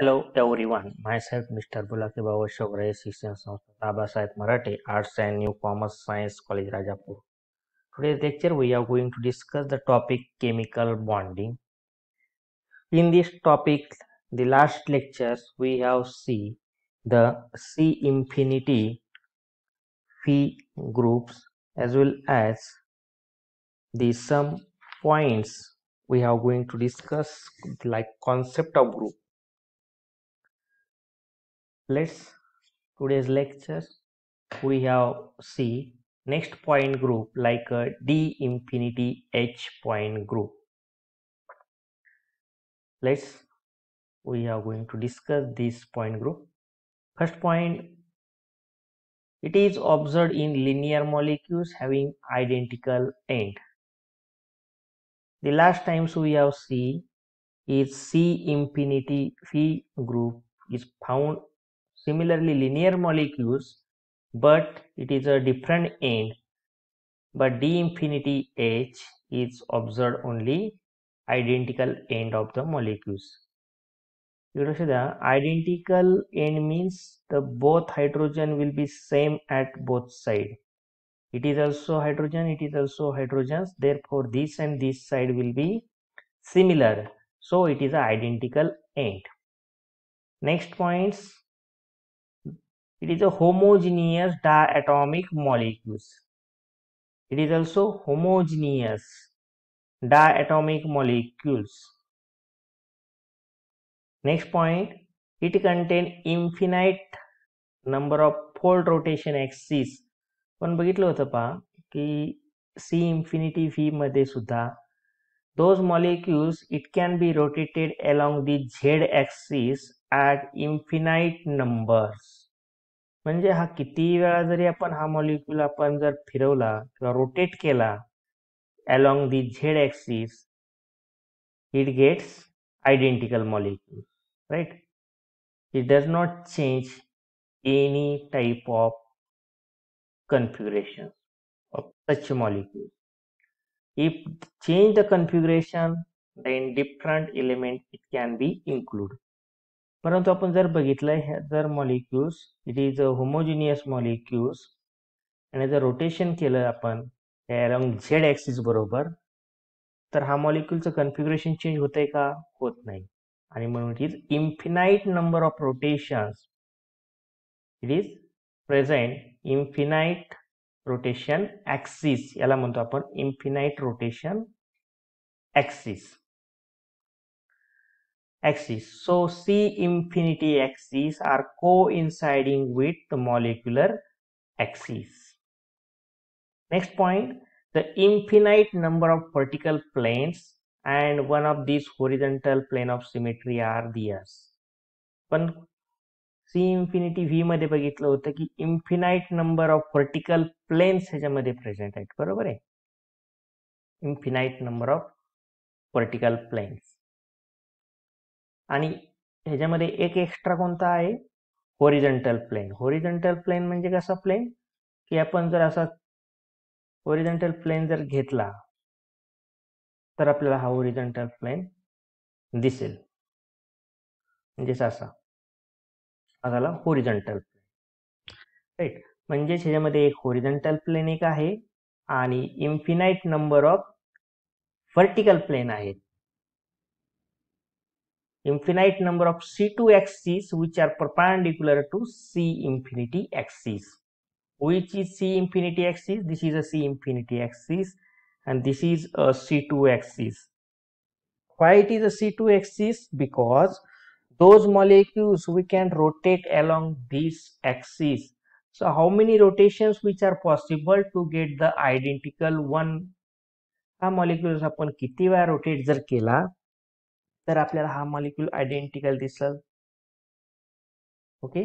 Hello everyone, myself Mr. Bulaki Baba Shogre, Shikshan Samstha Baba Saheb Marathi, Arts and New Commerce Science College Rajapur. Today's lecture we are going to discuss the topic chemical bonding. In this topic, the last lectures we have seen the C infinity phi groups as well as the some points we are going to discuss like concept of group. Let's today's lecture we have C next point group like a D infinity H point group. We are going to discuss this point group. First point, it is observed in linear molecules having identical end. The last times we have seen is C infinity phi group is found similarly linear molecules, but it is a different end. But D infinity H is observed only identical end of the molecules. You know, the identical end means the both hydrogen will be same at both side. It is also hydrogen, it is also hydrogens. Therefore, this and this side will be similar. So it is an identical end. Next points, it is a homogeneous diatomic molecules. It is also homogeneous diatomic molecules. Next point, it contains infinite number of fold rotation axis. पण बघितलं होतं पहा की C infinity V मध्ये सुद्धा those molecules it can be rotated along the Z axis at infinite numbers. म्हणजे हा किती वेळा जरी आपण हा मॉलिक्यूल आपण जर फिरवला किंवा रोटेट केला along the Z axis, it gets identical molecule, right? It does not change any type of configuration of such a molecule. If change the configuration, then different element it can be included. परंतु आपण जर बघितलं जर molecules it is homogeneous molecules आणि जर rotation केलं आपण around Z axis बरोबर तर हा मॉलिक्युलचं कन्फिग्युरेशन चेंज होतंय का? होत नाही. आणि म्हणून it is infinite number of rotations. It is present infinite rotation axis, याला म्हणतो आपण infinite rotation axis. So C infinity axes are coinciding with the molecular axis. Next point, the infinite number of vertical planes and one of these horizontal plane of symmetry are theirs. पण C infinity V मध्ये बघितलं होतं की infinite number of vertical planes ह्याच्यामध्ये present आहेत, बरोबर आहे. infinite number of vertical planes. आणि ह्याच्यामध्ये एक एक्स्ट्रा कोणता आहे? Horizontal plain. होरिझॉन्टल प्लेन म्हणजे कसा प्लेन की आपण जर असा होरिझॉन्टल प्लेन जर घेतला तर आपल्याला हा होरिझॉन्टल प्लेन दिसेल, म्हणजेच असा हा झाला होरिझॉन्टल प्लेन, राईट. म्हणजे ह्याच्यामध्ये एक होरिझॉन्टल प्लेन एक आहे आणि infinite number of vertical plane आहेत. Infinite number of C2 axes which are perpendicular to C infinity axis. Which is C infinity axis? This is a C infinity axis and this is a C2 axis. Why it is a C2 axis? Because those molecules we can rotate along this axis. So how many rotations which are possible to get the identical one? हा molecules आपण किती वेळा rotate जर केला तर आपल्याला हा molecule identical दिसल. ओके.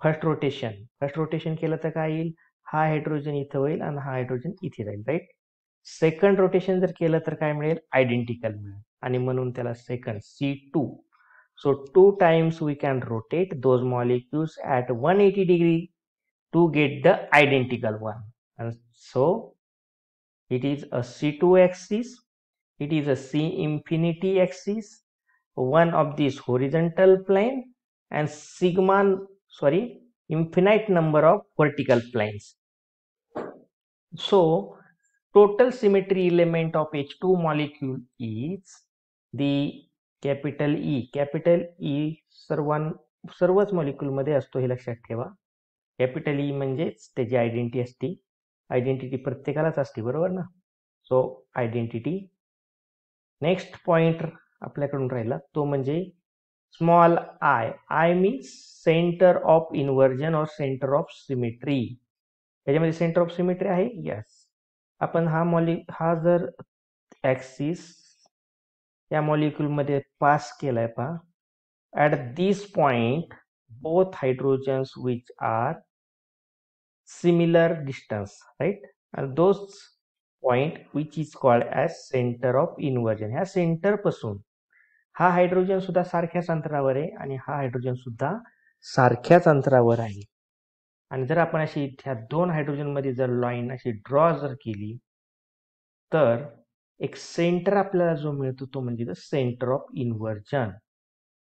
फर्स्ट रोटेशन केलं तर काय येईल? हा हायड्रोजन इथं होईल आणि हा हायड्रोजन इथे राहील, राईट. सेकंड रोटेशन जर केलं तर काय मिळेल? आयडेंटिकल मिळेल आणि म्हणून त्याला second C2. So 2 times we can rotate those molecules at 180 degree to get the identical one. And so it is a C2 axis. It is a C infinity axis one of these horizontal plane and infinite number of vertical planes. So total symmetry element of H2 molecule is the capital E. capital E सर्वच molecule मध्ये असतो हे लक्षात ठेवा. Capital E म्हणजेच त्याची identity असते. Identity प्रत्येकालाच असते, बरोबर ना. So identity. नेक्स्ट पॉइंट आपल्याकडून राहिला तो म्हणजे small I. I means centre of inversion और सेंटर ऑफ सिमेट्री. याच्यामध्ये सेंटर ऑफ सिमेट्री आहे. यस. आपण हा जर ऍक्सिस या मॉलिक्यूल मध्ये पास केलाय पहा. At this point both hydrogens which are similar distance, right, and those point which is called as center of inversion. ह्या सेंटर पासून हा हायड्रोजन सुद्धा सारख्याच अंतरावर आहे आणि हा हायड्रोजन सुद्धा सारख्याच अंतरावर आहे. आणि जर आपण अशी ह्या दोन हायड्रोजन मध्ये जर लाईन अशी ड्रॉ जर केली तर एक सेंटर आपल्याला जो मिळतो तो म्हणजे सेंटर ऑफ इन्व्हर्जन.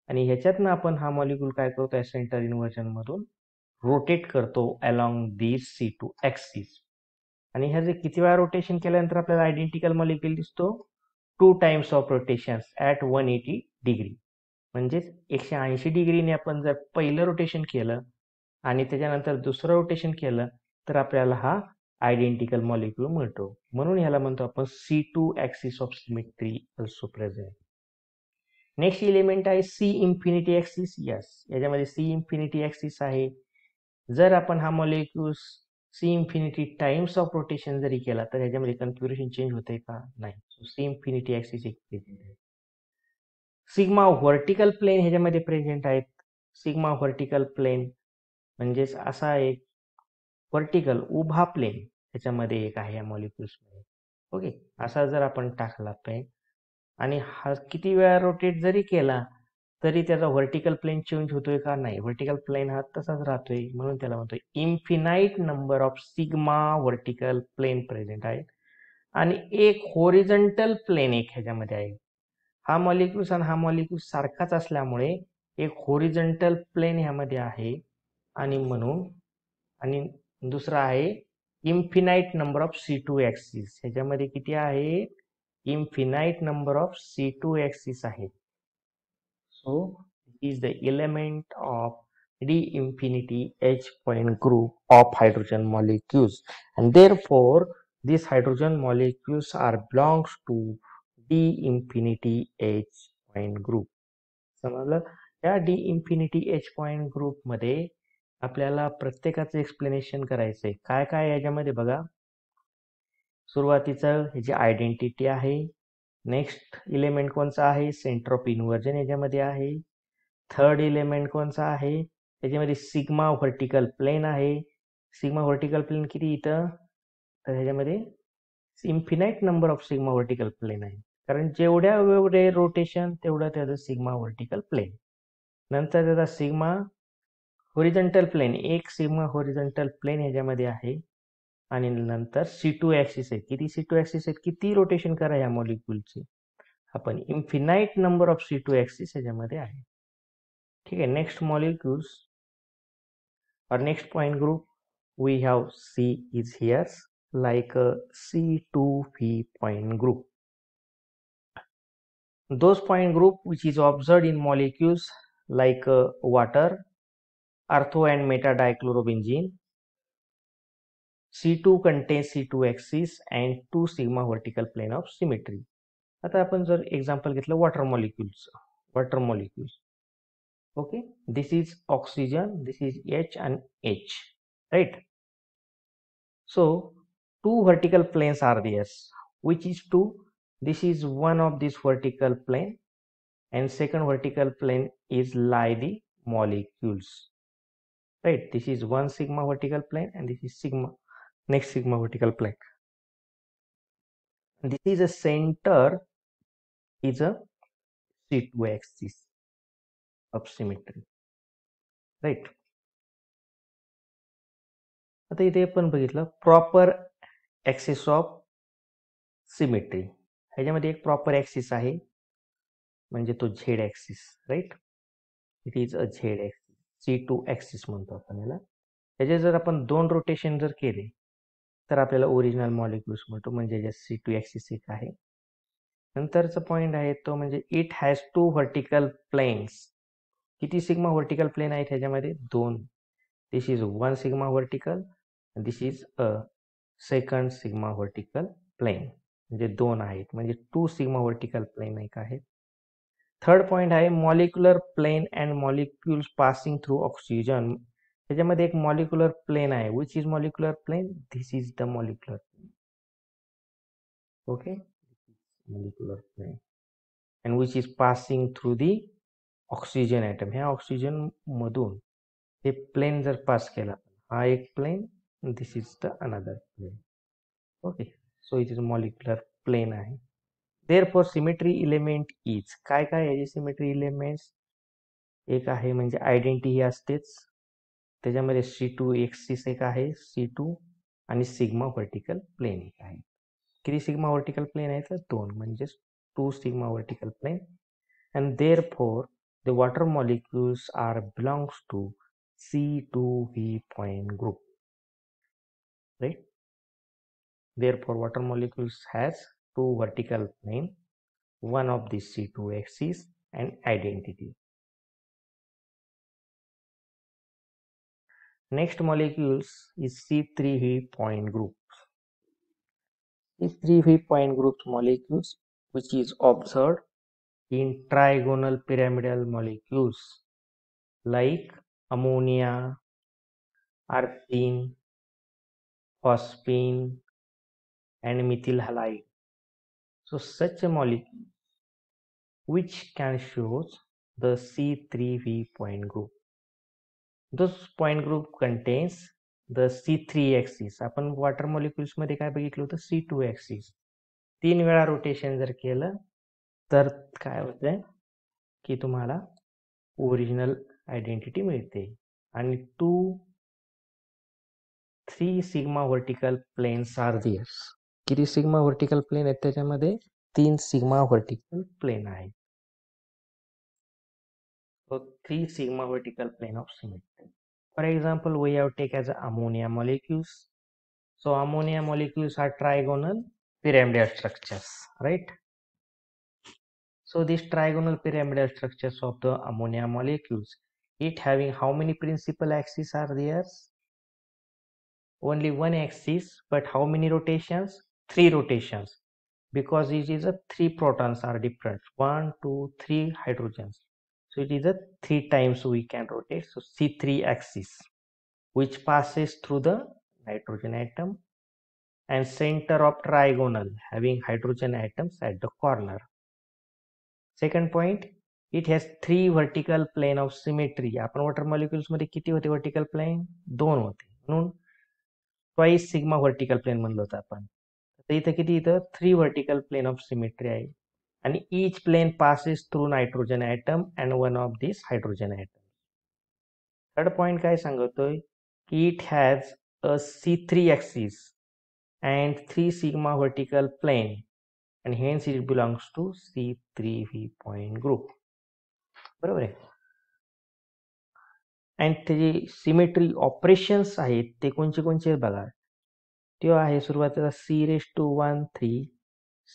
आणि ह्याच्यातनं आपण हा मॉलिक्यूल काय करतो, या सेंटर इन्व्हर्जन मधून रोटेट करतो अलॉंग दिस C2 ऍक्सिस. आणि ह्या जे किती वेळा रोटेशन केल्यानंतर आपल्याला आयडेंटिकल मॉलिक्यूल दिसतो, 2 times of rotation at 180 degree. म्हणजेच 180 डिग्रीने आपण जर पहिलं रोटेशन केलं आणि त्याच्यानंतर दुसरं रोटेशन केलं तर आपल्याला हा आयडेंटिकल मॉलिक्यूल मिळतो. म्हणून ह्याला म्हणतो आपण C2 axis of symmetry also present. Next element आहे सी इन्फिनिटी ऍक्सिस. यस, याच्यामध्ये सी इन्फिनिटी ऍक्सिस आहे. जर आपण हा molecule C infinity times of rotation जरी केला तर ह्याच्यामध्ये कन्फिग्युरेशन चेंज होते का? नाही. सी इन्फिनिटी ऍक्सिस एक प्रेझेंट आहे. सिग्मा व्हर्टिकल प्लेन ह्याच्यामध्ये प्रेझेंट आहेत. सिग्मा व्हर्टिकल प्लेन म्हणजेच असा एक व्हर्टिकल उभा प्लेन ह्याच्यामध्ये एक आहे या मॉलिक्युल्स मध्ये. ओके, असा जर आपण टाकला पेन आणि हा किती वेळा रोटेट जरी केला तरी त्याचा व्हर्टिकल प्लेन चेंज होतोय का? नाही. व्हर्टिकल प्लेन हा तसाच राहतोय. म्हणून त्याला म्हणतोय infinite number of sigma vertical plane present आहेत. आणि एक होरिझॉन्टल प्लेन एक ह्याच्यामध्ये आहे. हा मॉलिक्यूल्स आणि हा मॉलिक्यूल सारखाच असल्यामुळे एक होरिझॉन्टल प्लेन ह्यामध्ये आहे. आणि म्हणून आणि दुसरा आहे infinite number of C2 axis. ह्याच्यामध्ये किती आहे? Infinite number of C2 axis आहेत. So this is the element of d infinity H point group of hydrogen molecules, and therefore these hydrogen molecules are belongs to d infinity H point group. समजलं? या d infinity H point group मध्ये आपल्याला प्रत्येकाचं explanation करायचंय. काय काय याच्यामध्ये बघा. सुरुवातीचं ह्याची आयडेंटिटी आहे. नेक्स्ट इलेमेंट कोणचा आहे? सेंटर ऑफ इन्व्हर्जन याच्यामध्ये आहे. थर्ड इलेमेंट कोणचा आहे? त्याच्यामध्ये सिग्मा व्हर्टिकल प्लेन आहे. सिग्मा व्हर्टिकल प्लेन किती इथं? तर ह्याच्यामध्ये infinite number of sigma vertical plane आहे. कारण जेवढ्या वेवढे रोटेशन तेवढं त्याचं सिग्मा व्हर्टिकल प्लेन. नंतर त्याचा सिग्मा होरिझॉन्टल प्लेन, एक सिग्मा होरिझॉन्टल प्लेन ह्याच्यामध्ये आहे. आणि नंतर C2 ऍक्सिस आहे. किती C2 ऍक्सिस आहेत? किती रोटेशन करा या मॉलिक्यूलचे? आपण infinite number of C2 axis ह्याच्यामध्ये आहे. ठीक आहे. नेक्स्ट मॉलिक्यूल्स और next point group we have C is here like a C2V point group. Those point group which is observed in molecules like water, ortho and meta dichlorobenzene. C2 contains C2 axis and 2 sigma vertical plane of symmetry. आता आपण जर example घेतलं water molecules. Okay, this is oxygen, this is H and H, right? So 2 vertical planes are there. Which is 2? This is one of this vertical plane and second vertical plane is lie the molecules, right? This is one sigma vertical plane and this is next sigma vertical plane. This is a center is a C2 axis of symmetry, right? आता इथे आपण बघितलं proper axis of symmetry. ह्याच्यामध्ये एक proper axis आहे म्हणजे तो Z axis, right. It is a Z axis, C2 axis म्हणतो आपण याला. त्याचे जर आपण 2 रोटेशन जर केले तर आपल्याला ओरिजिनल मॉलिक्युल्स म्हणतो, म्हणजे याच्यात C2 ॲक्सिस एक आहे. नंतरचा पॉईंट आहे तो म्हणजे इट हॅज 2 व्हर्टिकल प्लेन्स. किती सिग्मा व्हर्टिकल प्लेन आहेत ह्याच्यामध्ये? 2. This is 1 sigma vertical, this is a second sigma vertical plane, म्हणजे 2 आहेत, म्हणजे 2 सिग्मा व्हर्टिकल प्लेन एक आहेत. थर्ड पॉईंट आहे molecular plane and molecules passing through oxygen. त्याच्यामध्ये एक मॉलिक्युलर प्लेन आहे. Which is molecular plane? This is the molecular plane. Okay, molecular plane and which is passing through the oxygen atom. ह्या oxygen मधून हे plane जर pass केला, हा एक plane, this is the another plane. Okay, so it is molecular plane आहे. Therefore symmetry element is, काय काय याचे सिमेट्री इलेमेंट्स? एक आहे म्हणजे आयडेंटिटी ही असतेच, त्याच्यामध्ये C2 एक्सिस एक आहे, C2 आणि सिग्मा व्हर्टिकल प्लेन एक आहे. किती सिग्मा व्हर्टिकल प्लेन आहे? तर 2, म्हणजे 2 sigma vertical plane. And therefore the water molecules are belongs to C2V point group, right? Therefore water molecules has 2 vertical plane, one of the C2 axis and identity. Next molecules is C3V point group. C3V point group molecules which is observed in trigonal pyramidal molecules like ammonia, arsine, phosphine and methyl halide. So such a molecule which can show the C3V point group. This point group contains the C3 axis. आपण water molecules मध्ये काय बघितलं होतं? C2 axis. 3 वेळा rotation जर केलं तर काय होतंय की तुम्हाला ओरिजिनल आयडेंटिटी मिळते. आणि 3 sigma vertical planes are there's. किती सिग्मा व्हर्टिकल प्लेन आहेत त्याच्यामध्ये? 3 सिग्मा व्हर्टिकल प्लेन आहेत. So 3 sigma vertical plane of symmetry. For example, we have taken as ammonia molecules. So ammonia molecules are trigonal pyramidal structures, right? So these trigonal pyramidal structures of the ammonia molecules, it having how many principal axes are there? Only one axis, but how many rotations? 3 rotations, because it is a 3 protons are different, 1, 2, 3 hydrogens. So it is a 3 times we can rotate. So C3 axis, which passes through the nitrogen atom and center of trigonal having hydrogen atoms at the corner. Second point, it has 3 vertical plane of symmetry. आपण water molecules मध्ये किती होते vertical plain? 2 होते, म्हणून twice sigma vertical plain म्हणलं होतं आपण. तर इथं किती? इथं 3 वर्टिकल प्लेन ऑफ सिमेट्री आहे. आणि each plane passes through nitrogen atom and one of these hydrogen atoms. Third point काय सांगतोय की it has a C3 axis and 3 sigma vertical plane and hence it belongs to C3V point group. बरोबर आहे. आणि त्याचे symmetry operations आहेत ते कोणचे कोणचे बघा. ते आहे सुरुवातीला C⁻⁴,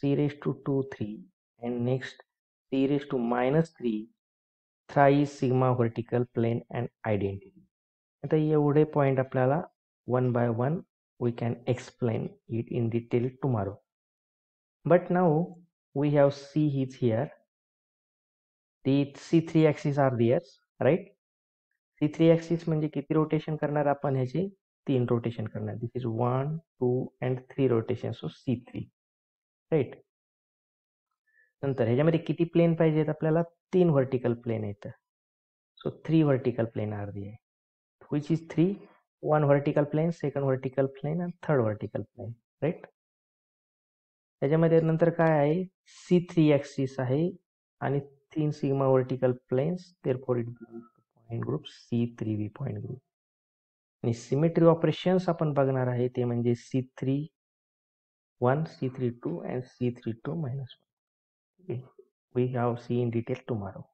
C⁻²3 and next C⁻⁻³ thrice sigma vertical plane and identity. आता एवढे पॉइंट आपल्याला one by one we can explain it in detail tomorrow. But now we have C is here. The C3 axis are there, right? C3 axis म्हणजे किती rotation करणार आपण ह्याचे? 3 rotation करणार. This is 1, 2 and 3 rotation. So C3, right? नंतर ह्याच्यामध्ये किती plain पाहिजेत आपल्याला? 3 व्हर्टिकल प्लेन आहेत. So 3 vertical plane are there. Which is 3? 1 vertical plane, second vertical plane and third vertical plane, right? त्याच्यामध्ये नंतर काय आहे? C3 axis आहे आणि 3 sigma vertical planes, therefore it belongs to point group C3V point group. आणि symmetry operations आपण बघणार आहे ते म्हणजे C3 1, C3 2 and C3 2 -1. we have see in detail tomorrow.